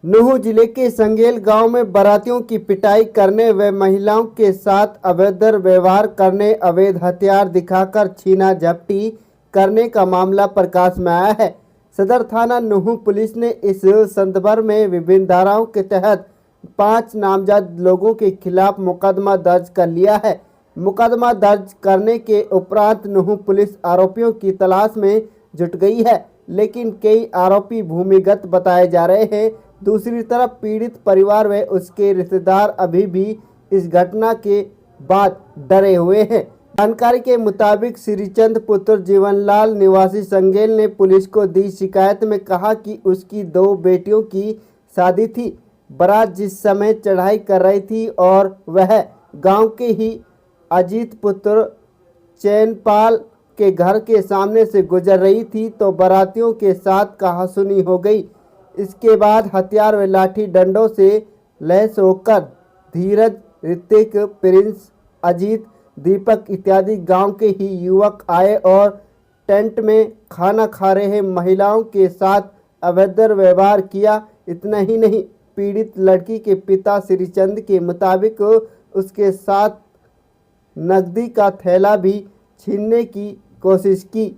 नूंह जिले के संगेल गांव में बारातियों की पिटाई करने व महिलाओं के साथ अवैध व्यवहार करने, अवैध हथियार दिखाकर छीना झपटी करने का मामला प्रकाश में आया है। सदर थाना नूंह पुलिस ने इस संदर्भ में विभिन्न धाराओं के तहत 5 नामजद लोगों के खिलाफ मुकदमा दर्ज कर लिया है। मुकदमा दर्ज करने के उपरांत नूंह पुलिस आरोपियों की तलाश में जुट गई है, लेकिन कई आरोपी भूमिगत बताए जा रहे हैं। दूसरी तरफ पीड़ित परिवार व उसके रिश्तेदार अभी भी इस घटना के बाद डरे हुए हैं। जानकारी के मुताबिक श्रीचंद पुत्र जीवनलाल निवासी संगेल ने पुलिस को दी शिकायत में कहा कि उसकी 2 बेटियों की शादी थी। बारात जिस समय चढ़ाई कर रही थी और वह गांव के ही अजीत पुत्र चैनपाल के घर के सामने से गुजर रही थी तो बारातियों के साथ कहासुनी हो गई। इसके बाद हथियार व लाठी डंडों से लैस होकर धीरज, ऋतिक, प्रिंस, अजीत, दीपक इत्यादि गांव के ही युवक आए और टेंट में खाना खा रहे महिलाओं के साथ अभद्र व्यवहार किया। इतना ही नहीं, पीड़ित लड़की के पिता श्रीचंद के मुताबिक उसके साथ नकदी का थैला भी छीनने की कोशिश की।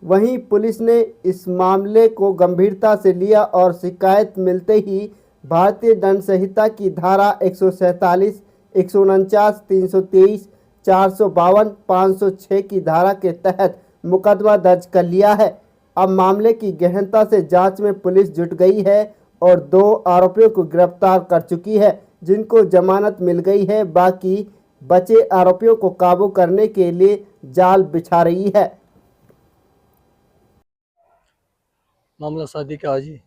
वहीं पुलिस ने इस मामले को गंभीरता से लिया और शिकायत मिलते ही भारतीय दंड संहिता की धारा 147, 149, 323, 452, 506 की धारा के तहत मुकदमा दर्ज कर लिया है। अब मामले की गहनता से जांच में पुलिस जुट गई है और 2 आरोपियों को गिरफ्तार कर चुकी है, जिनको जमानत मिल गई है। बाकी बचे आरोपियों को काबू करने के लिए जाल बिछा रही है। मामला शादी का आज ही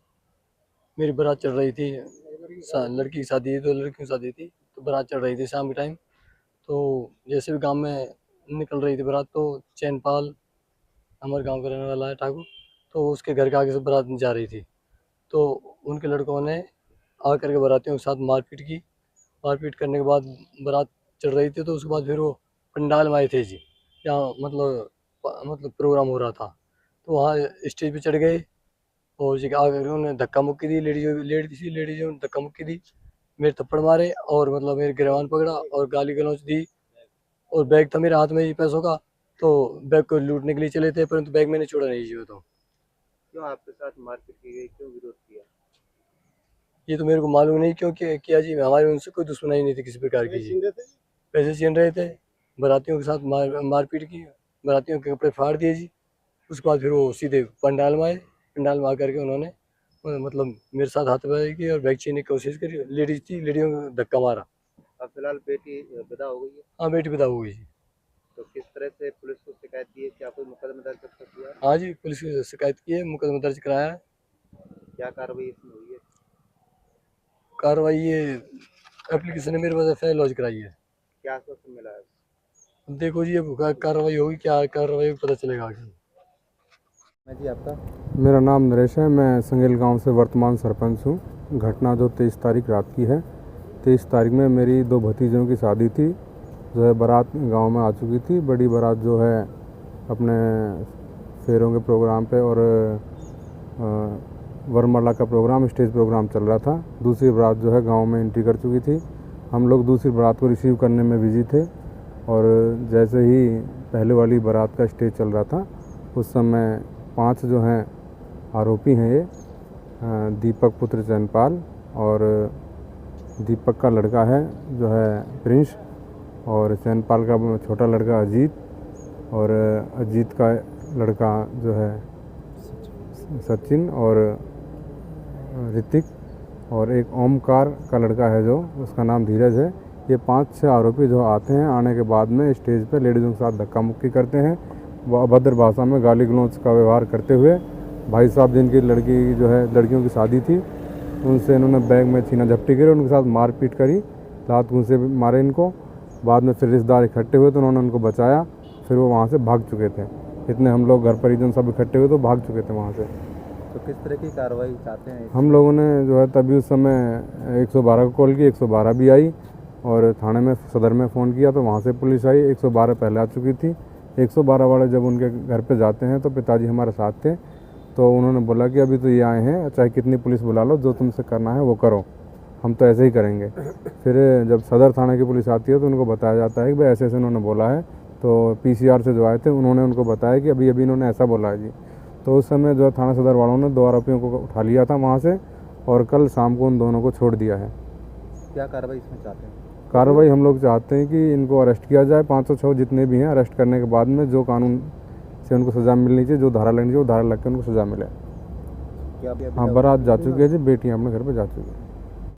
मेरी बारात चल रही थी। लड़की की शादी थी, 2 लड़कियों की शादी थी, तो बारात चल रही थी शाम के टाइम। तो जैसे भी गांव में निकल रही थी बारात, तो चैनपाल हमारे गांव का रहने वाला है ठाकुर, तो उसके घर के आगे से बारात जा रही थी। तो उनके लड़कों ने आकर के बारातियों के साथ मारपीट की। मारपीट करने के बाद बारात चढ़ रही थी, तो उसके बाद फिर वो पंडाल में आए थे जी, जहाँ मतलब प्रोग्राम हो रहा था। तो वहाँ स्टेज पे चढ़ गए और जी आकर उन्होंने धक्का मुक्की दी। लेडीजों ने धक्का मुक्की दी, मेरे थप्पड़ मारे और मतलब मेरे गिरबान पकड़ा और गाली गलौज दी। और बैग था मेरे हाथ में जी पैसों का, तो बैग को लूटने के लिए चले थे, परंतु बैग मैंने छोड़ा नहीं जी। वो तो क्यों आपके साथ मारपीट की गई, क्यों विरोध किया? ये तो मेरे को मालूम नहीं क्यों किया जी। हमारी उनसे कोई दुश्मनी नहीं थी किसी प्रकार की जी। पैसे छीन रहे थे, बारातियों के साथ मारपीट की, बारातियों के कपड़े फाड़ दिए जी। उसके बाद फिर वो सीधे पंडाल में आए। पंडाल में आकर के उन्होंने मतलब मेरे साथ हाथापाई की और बैग छीनने की कोशिश करी। लेडीज थी, लेडियों को धक्का मारा। अब फिलहाल बेटी विदा हो गई है, हाँ, बेटी पिता हो गई जी। तो किस तरह से पुलिस को शिकायत दी है? क्या कोई मुकदमा दर्ज कर दिया? हाँ जी, पुलिस की शिकायत की है, मुकदमा दर्ज कराया है। क्या कार्रवाई इसमें हुई है? कार्रवाई ये एप्लीकेशन है मेरे पास, एफआईआर लॉन्च कराई है। क्या आश्वासन मिला है? अब देखो जी, अब कार्रवाई होगी, क्या कार्रवाई होगी पता चलेगा आगे। मैं जी आपका? मेरा नाम नरेश है। मैं संगेल गांव से वर्तमान सरपंच हूं। घटना जो 23 तारीख रात की है। 23 तारीख में मेरी 2 भतीजों की शादी थी, जो है बारात गांव में आ चुकी थी। बड़ी बारात जो है अपने फेरों के प्रोग्राम पे और वरमाला का प्रोग्राम, स्टेज प्रोग्राम चल रहा था। दूसरी बारात जो है गांव में एंट्री कर चुकी थी। हम लोग दूसरी बारात को रिसीव करने में बिजी थे और जैसे ही पहले वाली बारात का स्टेज चल रहा था, उस समय 5 जो हैं आरोपी हैं ये, दीपक पुत्र चैनपाल और दीपक का लड़का है जो है प्रिंस, और चैनपाल का छोटा लड़का अजीत, और अजीत का लड़का जो है सचिन, और ऋतिक, और एक ओमकार का लड़का है जो उसका नाम धीरज है। ये 5-6 आरोपी जो आते हैं, आने के बाद में स्टेज पे लेडीज़ों के साथ धक्का मुक्की करते हैं, वो अभद्र भाषा में गाली गलौज का व्यवहार करते हुए भाई साहब जिनकी लड़की जो है लड़कियों की शादी थी, उनसे इन्होंने बैग में छीना झपटी करी, उनके साथ मारपीट करी, लात घूंसे मारे इनको। बाद में फिर रिश्तेदार इकट्ठे हुए तो उन्होंने उनको बचाया, फिर वो वहाँ से भाग चुके थे। इतने हम लोग घर परिजन सब इकट्ठे हुए तो भाग चुके थे वहाँ से। तो किस तरह की कार्रवाई चाहते हैं? हम लोगों ने जो है तभी उस समय 112 को कॉल की, 112 भी आई और थाने में सदर में फ़ोन किया तो वहाँ से पुलिस आई। 112 पहले आ चुकी थी। 112 वाले जब उनके घर पे जाते हैं तो पिताजी हमारे साथ थे, तो उन्होंने बोला कि अभी तो ये आए हैं, चाहे कितनी पुलिस बुला लो, जो तुमसे करना है वो करो, हम तो ऐसे ही करेंगे। फिर जब सदर थाने की पुलिस आती है तो उनको बताया जाता है कि भाई ऐसे ऐसे उन्होंने बोला है। तो पीसीआर से जो आए थे उन्होंने उनको बताया कि अभी अभी इन्होंने ऐसा बोला है जी। तो उस समय जो है थाना सदर वालों ने 2 आरोपियों को उठा लिया था वहाँ से, और कल शाम को उन दोनों को छोड़ दिया है। क्या कार्रवाई इसमें चाहते हैं? कार्रवाई हम लोग चाहते हैं कि इनको अरेस्ट किया जाए, 506 जितने भी हैं, अरेस्ट करने के बाद में जो कानून से उनको सज़ा मिलनी चाहिए, जो धारा लगनी चाहिए वो धारा लग के उनको सज़ा मिले। क्या अभी हाँ, बारात जा चुकी है जी, बेटियाँ अपने घर पे जा चुकी हैं।